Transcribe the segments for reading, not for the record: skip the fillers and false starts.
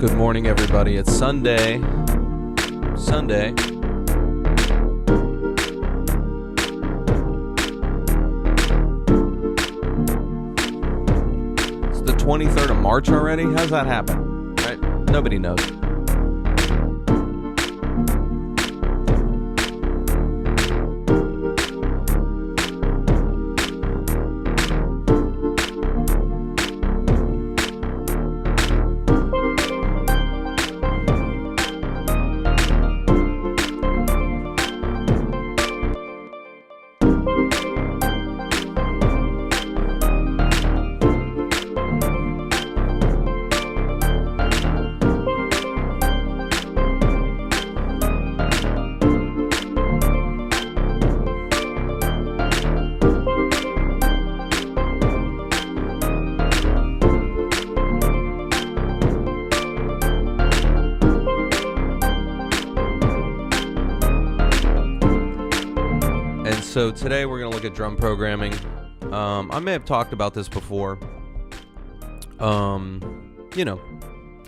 Good morning, everybody. It's Sunday. It's the 23rd of March already? How's that happen? Right? Nobody knows. So today we're going to look at drum programming. I may have talked about this before. Drum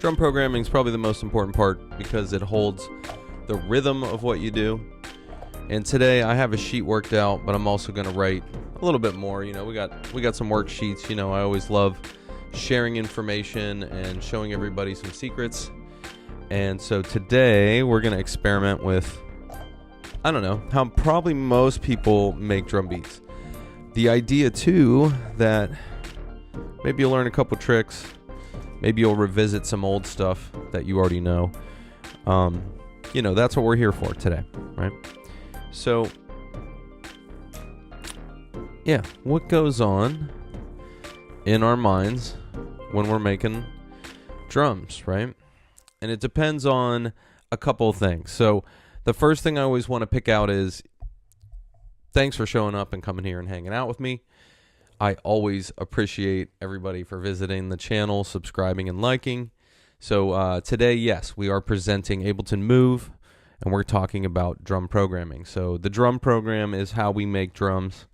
programming is probably the most important part because it holds the rhythm of what you do. And today I have a sheet worked out, but I'm also going to write a little bit more. We got some worksheets. I always love sharing information and showing everybody some secrets. And so today we're going to experiment with, I don't know, how probably most people make drum beats. The idea, too, that maybe you'll learn a couple tricks. Maybe you'll revisit some old stuff that you already know. That's what we're here for today, right? So, yeah, what goes on in our minds when we're making drums, right? And it depends on a couple of things. So, the first thing I always want to pick out is thanks for showing up and coming here and hanging out with me. I always appreciate everybody for visiting the channel, subscribing, and liking. So today, yes, we are presenting Ableton Move, and we're talking about drum programming. So the drum program is how we make drums.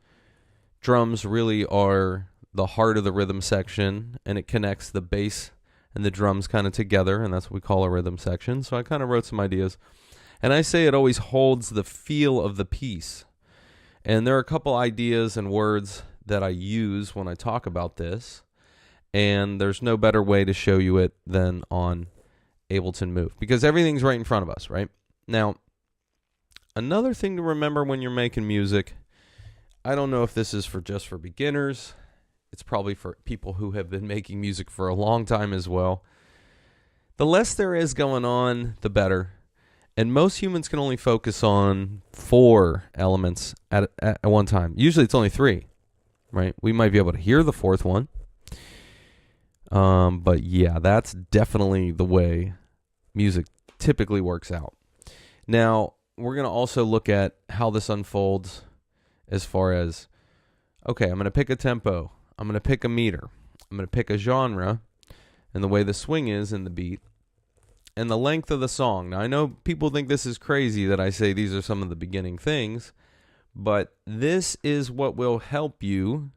Drums really are the heart of the rhythm section, and it connects the bass and the drums kind of together, and that's what we call a rhythm section. So I kind of wrote some ideas. And I say it always holds the feel of the piece. And there are a couple ideas and words that I use when I talk about this. And there's no better way to show you it than on Ableton Move. Because everything's right in front of us, right? Now, another thing to remember when you're making music, I don't know if this is just for beginners. It's probably for people who have been making music for a long time as well. The less there is going on, the better. And most humans can only focus on 4 elements at one time. Usually it's only 3, right? We might be able to hear the 4th one. But yeah, that's definitely the way music typically works out. Now, we're going to also look at how this unfolds as far as, okay, I'm going to pick a tempo. I'm going to pick a meter. I'm going to pick a genre and the way the swing is in the beat. And the length of the song. Now, I know people think this is crazy that I say these are some of the beginning things, but this is what will help you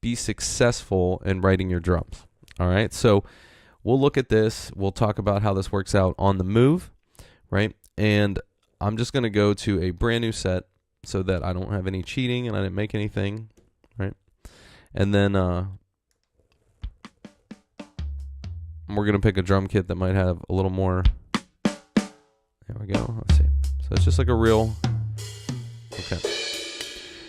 be successful in writing your drums. All right, so we'll look at this. We'll talk about how this works out on the Move, right? And I'm just going to go to a brand new set so that I don't have any cheating and I didn't make anything, right? And then we're going to pick a drum kit that might have a little more. There we go. Let's see. So it's just like a real. Okay.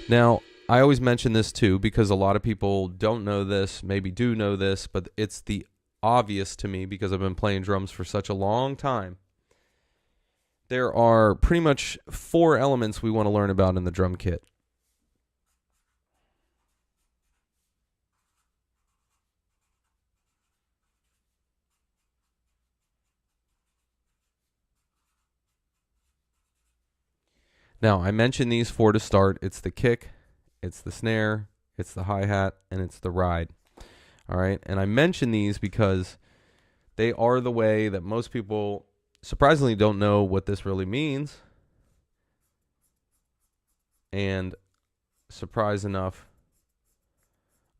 Now, I always mention this too because a lot of people don't know this, maybe do know this, but it's the obvious to me because I've been playing drums for such a long time. There are pretty much 4 elements we want to learn about in the drum kit. Now, I mentioned these 4 to start. It's the kick, it's the snare, it's the hi-hat, and it's the ride. All right? And I mention these because they are the way that most people surprisingly don't know what this really means. And surprise enough,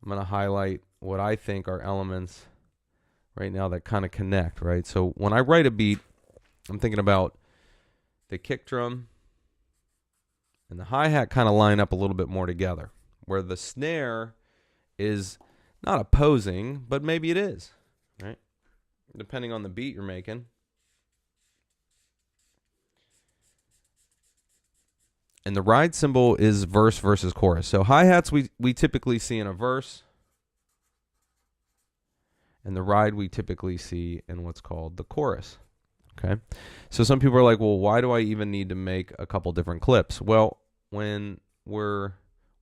I'm going to highlight what I think are elements right now that kind of connect, right? So when I write a beat, I'm thinking about the kick drum and the hi-hat kind of line up a little bit more together, where the snare is not opposing, but maybe it is, right? Depending on the beat you're making. And the ride cymbal is verse versus chorus. So hi-hats we typically see in a verse, and the ride we typically see in what's called the chorus. Okay, so some people are like, well, why do I even need to make a couple different clips? Well, when we're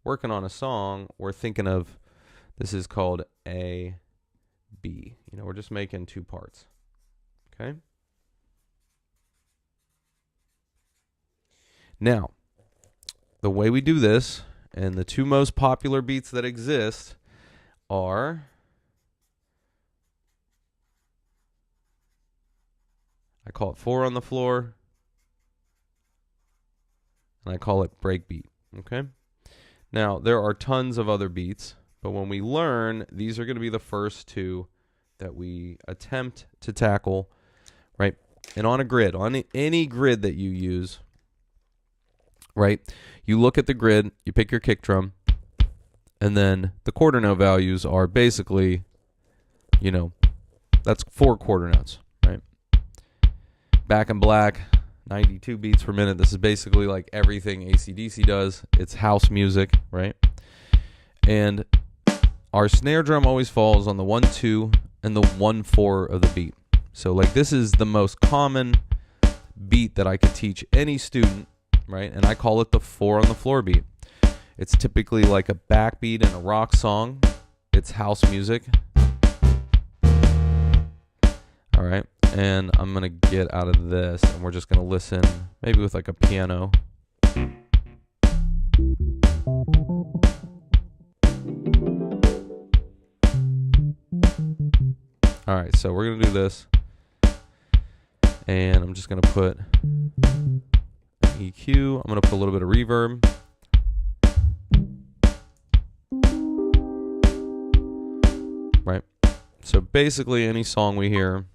working on a song, we're thinking of, this is called A, B. You know, we're just making two parts. Okay. Now, the way we do this, and the two most popular beats that exist are, I call it 4 on the floor, and I call it breakbeat. Okay. Now, there are tons of other beats, but when we learn, these are going to be the first two that we attempt to tackle, right? And on a grid, on any grid that you use, right? You look at the grid, you pick your kick drum, and then the quarter note values are basically, you know, that's 4 quarter notes, right? Back in Black, 92 beats per minute. This is basically like everything AC/DC does. It's house music, right? And our snare drum always falls on the 1-2 and the 1-4 of the beat. So like this is the most common beat that I could teach any student, right? And I call it the 4 on the floor beat. It's typically like a backbeat in a rock song. It's house music. All right. And I'm going to get out of this, and we're just going to listen maybe with like a piano. All right, so we're going to do this. And I'm just going to put an EQ. I'm going to put a little bit of reverb. Right. So basically any song we hear,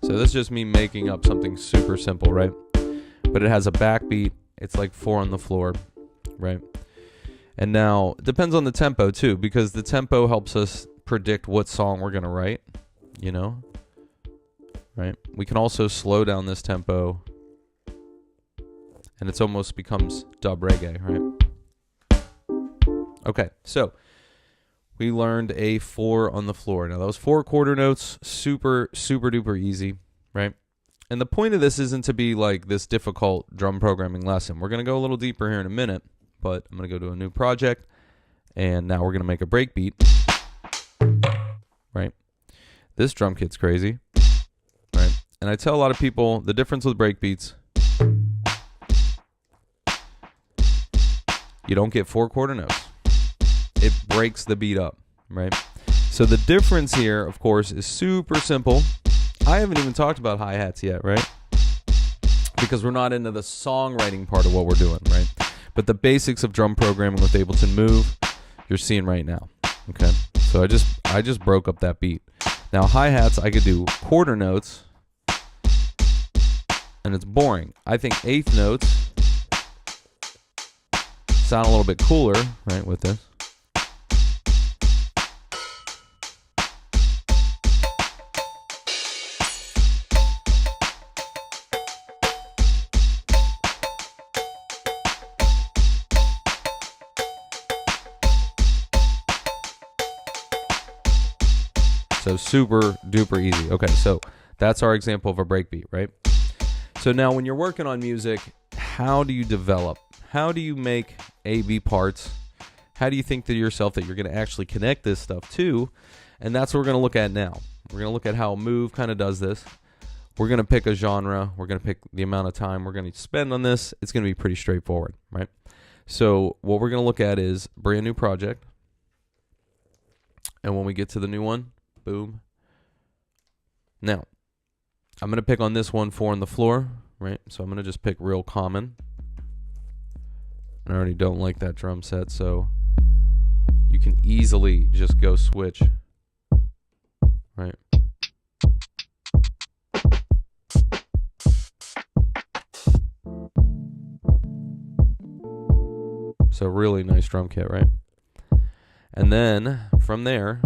so this is just me making up something super simple, right? But it has a backbeat. It's like 4 on the floor, right? And now it depends on the tempo too, because the tempo helps us predict what song we're going to write, you know? Right? We can also slow down this tempo, and it almost becomes dub reggae, right? Okay, so we learned a 4 on the floor. Now those 4 quarter notes, super duper easy, right? And the point of this isn't to be like this difficult drum programming lesson. We're going to go a little deeper here in a minute, but I'm going to go to a new project, and now we're going to make a break beat, right? This drum kit's crazy, right? And I tell a lot of people the difference with break beats, you don't get 4 quarter notes. It breaks the beat up, right? So the difference here, of course, is super simple. I haven't even talked about hi-hats yet, right? Because we're not into the songwriting part of what we're doing, right? But the basics of drum programming with Ableton Move, you're seeing right now, okay? So I just broke up that beat. Now hi-hats, I could do quarter notes, and it's boring. I think eighth notes sound a little bit cooler, right, with this. So super duper easy. Okay, so that's our example of a breakbeat, right? So now when you're working on music, how do you develop? How do you make A-B parts? How do you think to yourself that you're going to actually connect this stuff to? And that's what we're going to look at now. We're going to look at how Move kind of does this. We're going to pick a genre. We're going to pick the amount of time we're going to spend on this. It's going to be pretty straightforward, right? So what we're going to look at is brand new project. And when we get to the new one, boom. Now, I'm going to pick on this one, 4 on the floor. right? So I'm going to just pick real common. I already don't like that drum set, so you can easily just go switch, right? So really nice drum kit, right? And then from there,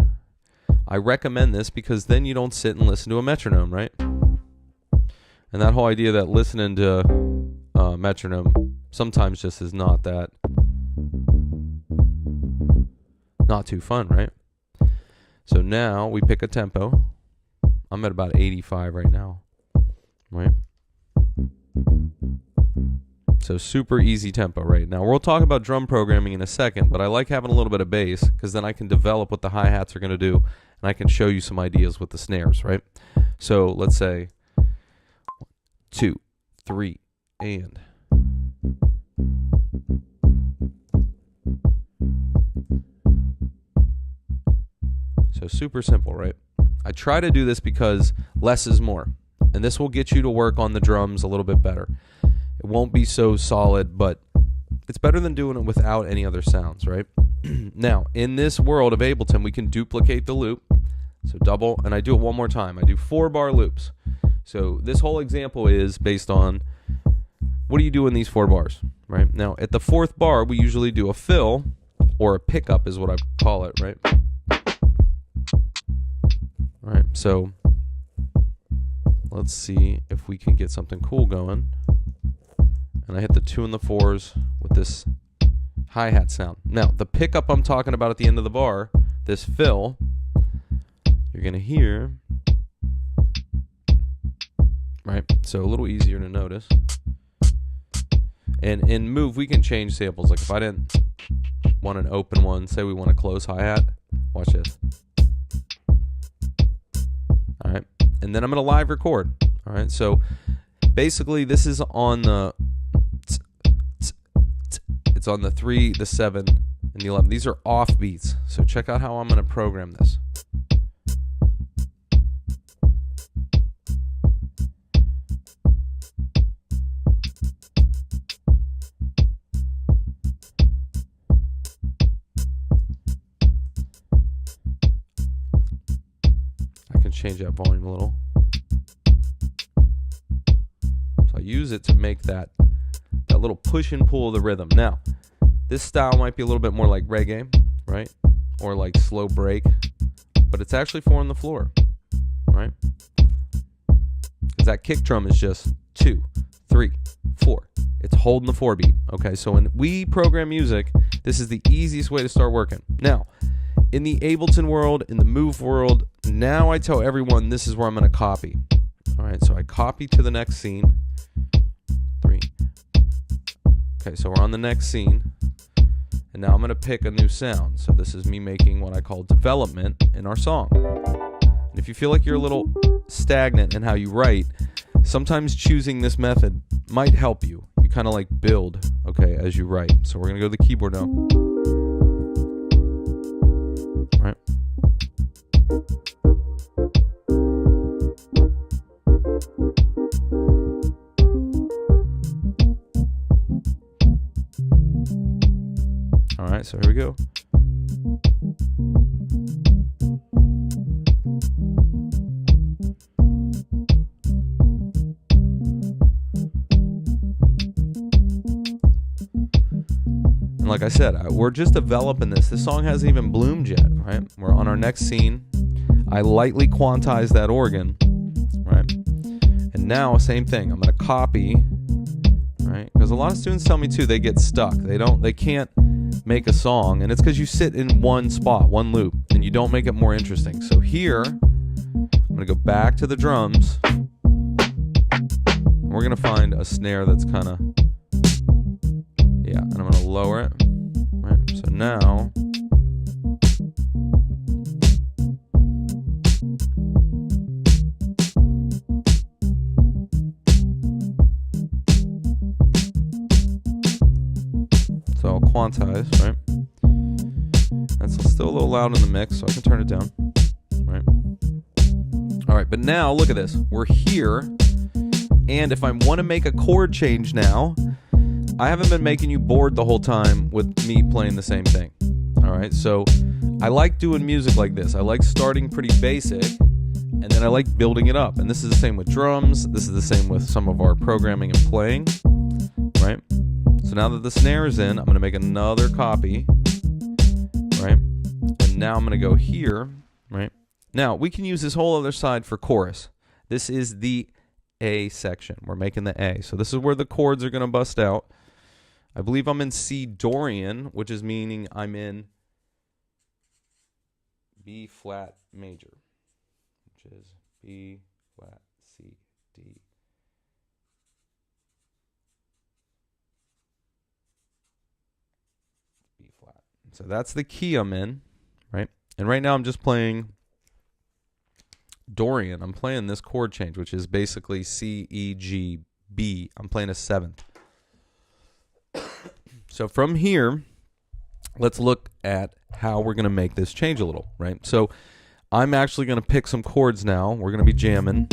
I recommend this because then you don't sit and listen to a metronome, right? And that whole idea that listening to metronome sometimes just is not too fun, right? So now we pick a tempo. I'm at about 85 right now, right? So super easy tempo right now. We'll talk about drum programming in a second, but I like having a little bit of bass because then I can develop what the hi-hats are going to do, and I can show you some ideas with the snares, right? So let's say 1, 2, 3, and. So super simple, right? I try to do this because less is more, and this will get you to work on the drums a little bit better. It won't be so solid, but it's better than doing it without any other sounds, right? Now, in this world of Ableton, we can duplicate the loop. So double, and I do it one more time. I do 4-bar loops. So this whole example is based on what do you do in these 4 bars, right? Now, at the 4th bar, we usually do a fill, or a pickup is what I call it, right? All right, so let's see if we can get something cool going. And I hit the 2 and the 4s with this hi-hat sound. Now, the pickup I'm talking about at the end of the bar, this fill, you're going to hear, right? So a little easier to notice. And in Move, we can change samples. Like if I didn't want an open one, say we want a close hi-hat, watch this. All right, and then I'm going to live record. All right, so basically this is on the, it's on the 3, the 7, and the 11. These are off beats. So check out how I'm going to program this. I can change that volume a little. So I use it to make that little push and pull of the rhythm. Now, this style might be a little bit more like reggae, right? Or like slow break, but it's actually 4 on the floor, right? Because that kick drum is just 2, 3, 4. It's holding the 4 beat, okay? So when we program music, this is the easiest way to start working. Now, in the Ableton world, in the Move world, now I tell everyone this is where I'm going to copy. All right, so I copy to the next scene. 3. Okay, so we're on the next scene. And now I'm going to pick a new sound. So this is me making what I call development in our song. And if you feel like you're a little stagnant in how you write, sometimes choosing this method might help you. You kind of like build, okay, as you write. So we're going to go to the keyboard now. All right. All right, so here we go. And like I said, we're just developing this. This song hasn't even bloomed yet, right? We're on our next scene. I lightly quantize that organ, right? And now, same thing. I'm going to copy, right? Because a lot of students tell me too, they get stuck. They can't make a song, and it's because you sit in one spot, one loop, and you don't make it more interesting. So here, I'm going to go back to the drums. We're going to find a snare that's kind of, yeah, and I'm going to lower it. Right, so now, so I'll quantize, right? That's still a little loud in the mix, so I can turn it down, right? All right, but now look at this. We're here And if I want to make a chord change now, I haven't been making you bored the whole time with me playing the same thing. All right, so I like doing music like this. I like starting pretty basic, and then I like building it up. And this is the same with drums. This is the same with some of our programming and playing, right? So now that the snare is in, I'm going to make another copy, right? And now I'm going to go here, right? Now, we can use this whole other side for chorus. This is the A section. We're making the A. So this is where the chords are going to bust out. I believe I'm in C Dorian, which is meaning I'm in B flat major, which is B flat C D. B flat. So that's the key I'm in, right? And right now I'm just playing Dorian. I'm playing this chord change, which is basically C, E, G, B. I'm playing a seventh. So from here, let's look at how we're going to make this change a little, right? So I'm actually going to pick some chords now. We're going to be jamming.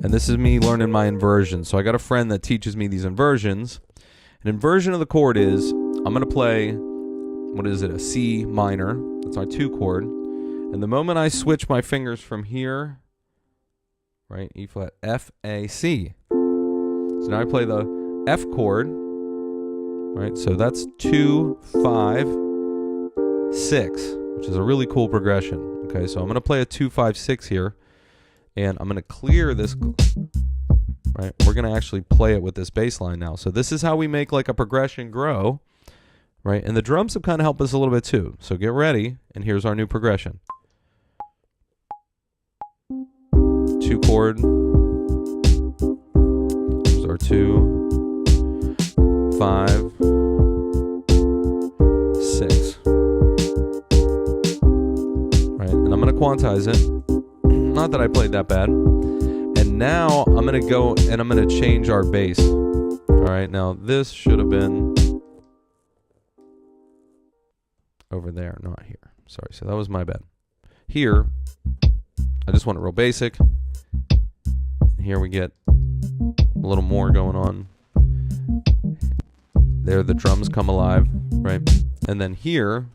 And this is me learning my inversions. So I got a friend that teaches me these inversions. An inversion of the chord is, I'm going to play, what is it, a C minor. That's our 2 chord. And the moment I switch my fingers from here, right, E flat, F, A, C. So now I play the F chord, right? So that's 2, 5, 6, which is a really cool progression. Okay, so I'm going to play a 2, 5, 6 here. And I'm going to clear this, right? We're going to actually play it with this bass line now. So this is how we make like a progression grow, right? And the drums have kind of helped us a little bit too. So get ready, and here's our new progression. 2 chord. Here's our 2, 5, 6. Right? And I'm going to quantize it. Not that I played that bad. And now I'm going to go and I'm going to change our bass. All right, now this should have been over there, not here. Sorry, so that was my bad. Here, I just want it real basic. And here we get a little more going on. There, the drums come alive, right? And then here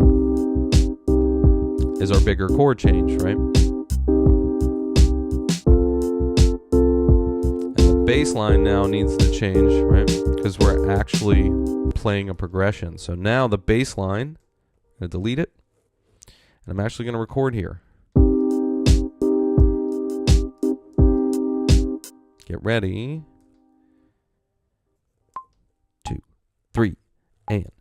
is our bigger chord change, right? Bass line now needs to change, right? Because we're actually playing a progression. So now the bass line, I'm going to delete it, and I'm actually going to record here. Get ready. 2, 3, and.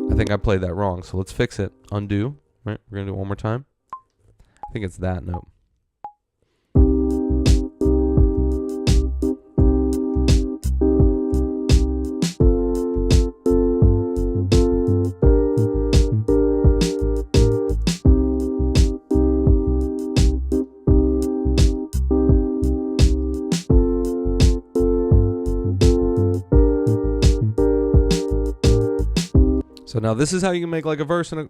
I think I played that wrong, so let's fix it. Undo, right? We're going to do it one more time. I think it's that note. So now this is how you can make like a verse and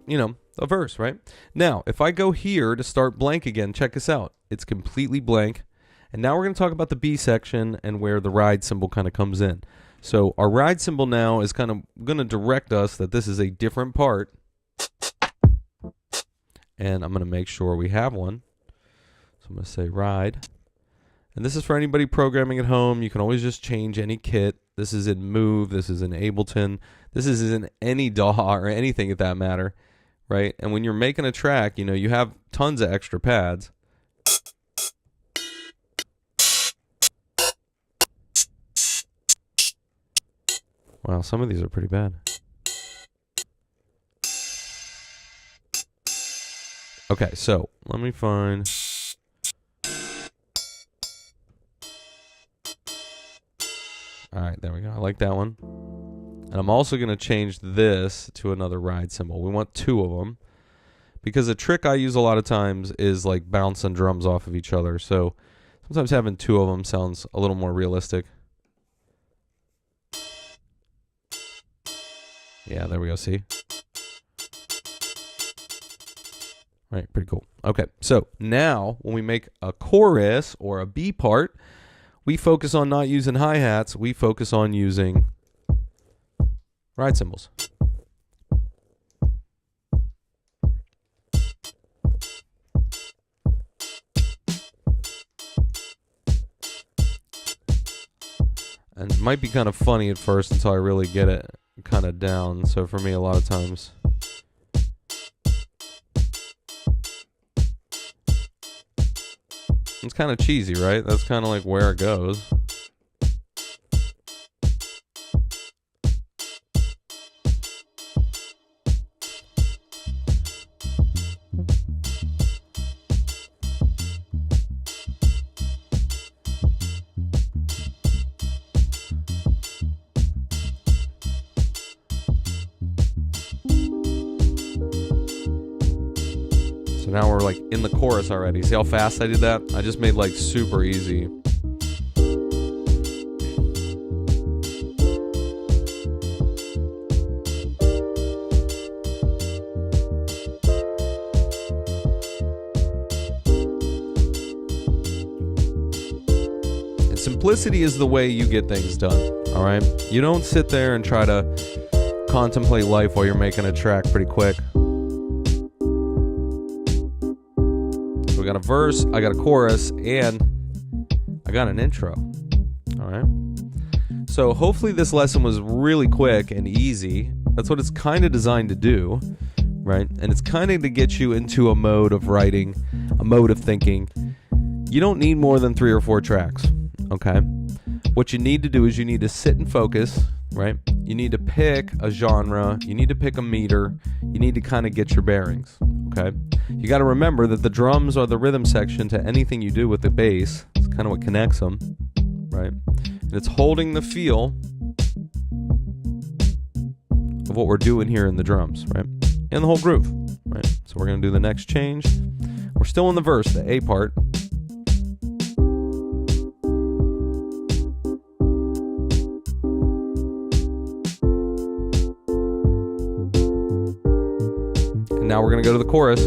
a verse, right? Now, if I go here to start blank again, check this out. It's completely blank. And now we're going to talk about the B section and where the ride symbol kind of comes in. So our ride symbol now is kind of going to direct us that this is a different part. And I'm going to make sure we have one. So I'm going to say ride. And this is for anybody programming at home. You can always just change any kit. This is in Move. This is in Ableton. This is in any DAW or anything at that matter, right? And when you're making a track, you have tons of extra pads. Wow, some of these are pretty bad. Okay, so let me find. All right, there we go. I like that one. And I'm also going to change this to another ride cymbal. We want 2 of them because a trick I use a lot of times is like bouncing drums off of each other. So sometimes having 2 of them sounds a little more realistic. Yeah, there we go. See? All right, pretty cool. Okay, so now when we make a chorus or a B part, we focus on not using hi-hats. We focus on using ride cymbals. And it might be kind of funny at first until I really get it kind of down. So for me, a lot of times, it's kind of cheesy, right? That's kind of like where it goes. So now we're like in the chorus already. See how fast I did that? I just made like super easy. And simplicity is the way you get things done, all right? You don't sit there and try to contemplate life while you're making a track pretty quick. We got a verse, I got a chorus, and I got an intro. All right. So hopefully this lesson was really quick and easy. That's what it's kind of designed to do, right? And it's kind of to get you into a mode of writing, a mode of thinking. You don't need more than 3 or 4 tracks, okay? What you need to do is you need to sit and focus, right? You need to pick a genre. You need to pick a meter. You need to kind of get your bearings, okay? You got to remember that the drums are the rhythm section to anything you do with the bass. It's kind of what connects them, right? And it's holding the feel of what we're doing here in the drums, right? And the whole groove, right? So we're going to do the next change. We're still in the verse, the A part. And now we're going to go to the chorus.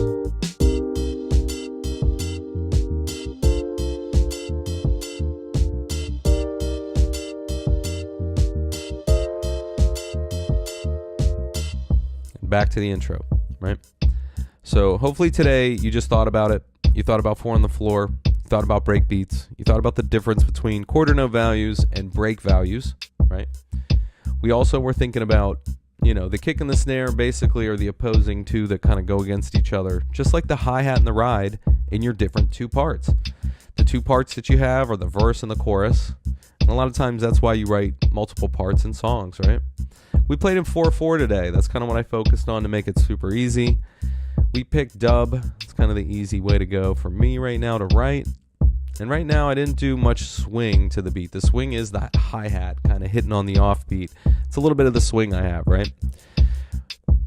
Back to the intro, right? So hopefully today you just thought about it. You thought about 4 on the floor. You thought about break beats. You thought about the difference between quarter note values and break values, right? We also were thinking about, you know, the kick and the snare basically are the opposing 2 that kind of go against each other, just like the hi-hat and the ride in your different 2 parts. The 2 parts that you have are the verse and the chorus. And a lot of times that's why you write multiple parts in songs, right? We played in 4/4 today. That's kind of what I focused on to make it super easy. We picked dub. It's kind of the easy way to go for me right now to write. And right now I didn't do much swing to the beat. The swing is that hi-hat kind of hitting on the offbeat. It's a little bit of the swing I have, right?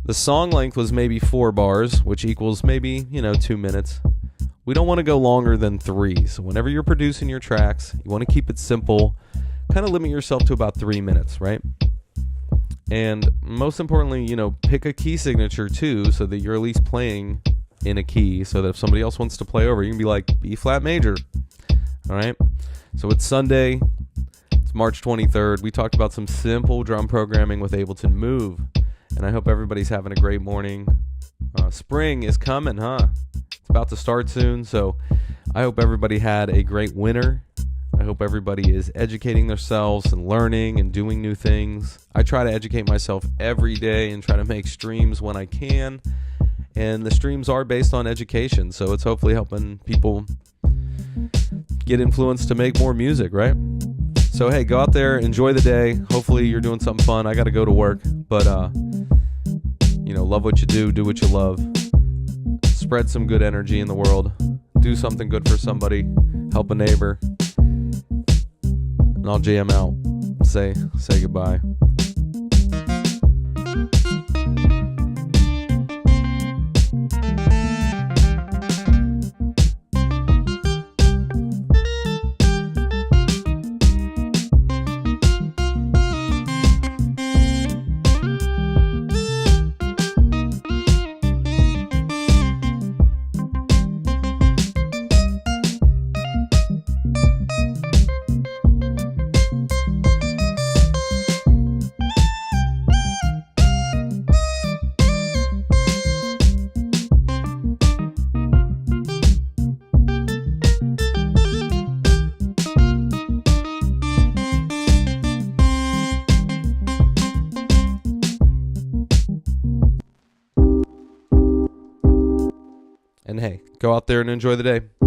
The song length was maybe 4 bars, which equals maybe, 2 minutes. We don't want to go longer than 3. So whenever you're producing your tracks, you want to keep it simple. Kind of limit yourself to about 3 minutes, right? And most importantly, pick a key signature too, so that you're at least playing in a key, so that if somebody else wants to play over, you can be like B flat major. All right. So it's Sunday. It's March 23rd. We talked about some simple drum programming with Ableton Move, and I hope everybody's having a great morning. Spring is coming, huh? It's about to start soon, so I hope everybody had a great winter. I hope everybody is educating themselves and learning and doing new things. I try to educate myself every day and try to make streams when I can. And the streams are based on education, so it's hopefully helping people get influenced to make more music, right? So, hey, go out there, enjoy the day. Hopefully you're doing something fun. I got to go to work, but, love what you do what you love. Spread some good energy in the world. Do something good for somebody. Help a neighbor. And I'll jam out. say goodbye. And hey, go out there and enjoy the day.